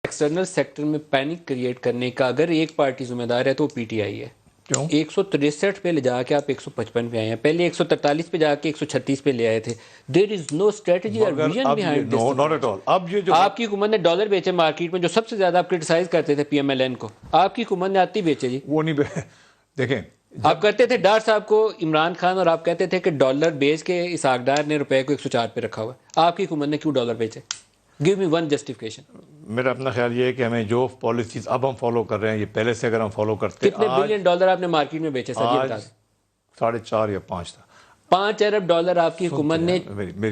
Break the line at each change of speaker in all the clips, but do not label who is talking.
External sector میں panic create کرنے کا اگر ایک پارٹی ذمہ دار ہے تو وہ پی ٹی آئی ہے.
کیوں
163 پہ لے جا کے آپ 155 پہ آئے ہیں, پہلے 143 پہ جا کے 136 پہ لے آئے تھے. دیر از نو اسٹریٹجی اور vision behind this.
Not at all. اب یہ جو
آپ کی حکومت نے ڈالر بیچے مارکیٹ میں, جو سب سے زیادہ آپ کرٹیسائز کرتے تھے پی ایم ایل این کو, آپ کی حکومت نے آتی بیچے جی.
وہ نہیں دیکھیں
آپ کرتے تھے ڈار صاحب کو عمران خان, اور آپ کہتے تھے کہ ڈالر بیچ کے اسحاق ڈار نے روپے کو 104 پہ رکھا ہوا ہے. آپ کی حکومت نے کیوں ڈالر بیچے؟ گیو می ون جسٹیفیکیشن.
میرا اپنا خیال یہ ہے کہ ہمیں جو پالیسیز اب ہم فالو کر رہے ہیں, یہ پہلے سے اگر ہم فالو کرتے
کتنے بلین ڈالر آپ نے مارکیٹ میں بیچے سر, یہ بتا دیں.
4.5 یا 5 تھا.
5 ارب ڈالر آپ کی حکومت نے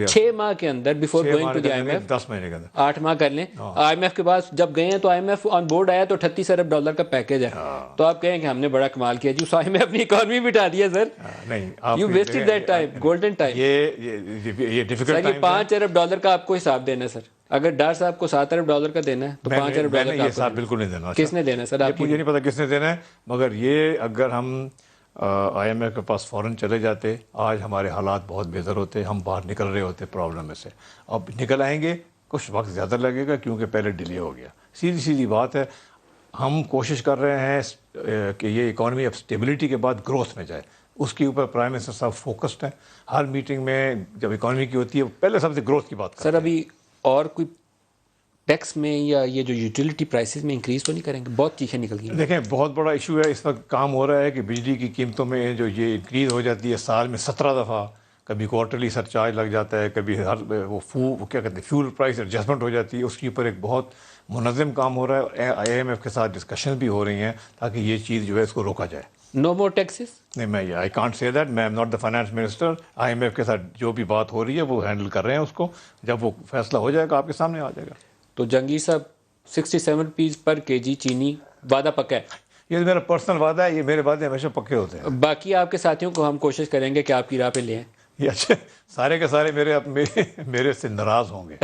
6 ماہ کے اندر, before going to the I M F,
10 مہینے کے اندر
8 ماہ کر لیں. آئی ایم ایف کے پاس جب گئے ہیں تو I M F on board آیا تو 38 ارب ڈالر کا پیکیج ہے. تو آپ کہیں کہ ہم نے بڑا کمال کیا جی, اس آئی ایم ایف نے اکانومی بٹھا دیا سر.
نہیں,
you wasted that time, golden time.
یہ ڈیفیکلٹ
سر یہ 5 ارب ڈالر کا آپ کو حساب دینا ہے سر. اگر ڈار صاحب کو 7 ارب ڈالر کا دینا ہے تو 5 ارب ڈالر کا
یہ حساب بالکل نہیں دینا.
کس نے دینا ہے سر؟ آپ
مجھے نہیں پتا کس نے دینا ہے, مگر یہ اگر ہم آئی ایم ایف کے پاس فوراً چلے جاتے, آج ہمارے حالات بہت بہتر ہوتے, ہم باہر نکل رہے ہوتے پرابلم میں سے. اب نکل آئیں گے, کچھ وقت زیادہ لگے گا کیونکہ پہلے ڈیلے ہو گیا. سیدھی بات ہے, ہم کوشش کر رہے ہیں کہ یہ اکانومی اب اسٹیبلٹی کے بعد گروتھ میں جائے. اس کے اوپر پرائم منسٹر صاحب فوکسڈ ہیں. ہر میٹنگ میں جب اکانومی کی ہوتی ہے پہلے سب سے گروتھ کی بات کرتے ہیں.
سر ابھی اور کوئی ٹیکس میں یا یہ جو یوٹیلیٹی پرائسز میں انکریز تو نہیں کریں گے؟ بہت چیخیں نکل گئی.
دیکھیں بہت بڑا ایشو ہے اس وقت, کام ہو رہا ہے کہ بجلی کی قیمتوں میں جو یہ انکریز ہو جاتی ہے سال میں 17 دفعہ, کبھی کوارٹرلی سرچارج لگ جاتا ہے, کبھی وہ کیا کہتے ہیں فیول پرائس ایڈجسٹمنٹ ہو جاتی ہے. اس کے اوپر ایک بہت منظم کام ہو رہا ہے. آئی ایم ایف کے ساتھ ڈسکشن بھی ہو رہی ہیں تاکہ یہ چیز جو ہے اس کو روکا جائے.
No more taxes.
نہیں, میں آئی کانٹ سے دیٹ, میں am not the finance minister. I M F کے ساتھ جو بھی بات ہو رہی ہے وہ ہینڈل کر رہے ہیں اس کو. جب وہ فیصلہ ہو جائے گا آپ کے سامنے آ جائے گا.
تو جنگی صاحب 67 روپیز پر کے جی چینی وعدہ پکا ہے.
یہ میرا پرسنل وعدہ ہے, یہ میرے وعدے ہمیشہ پکے ہوتے ہیں.
باقی آپ کے ساتھیوں کو ہم کوشش کریں گے کہ آپ کی راہ پہ لیں.
یہ اچھے سارے کے سارے میرے سے ناراض ہوں گے.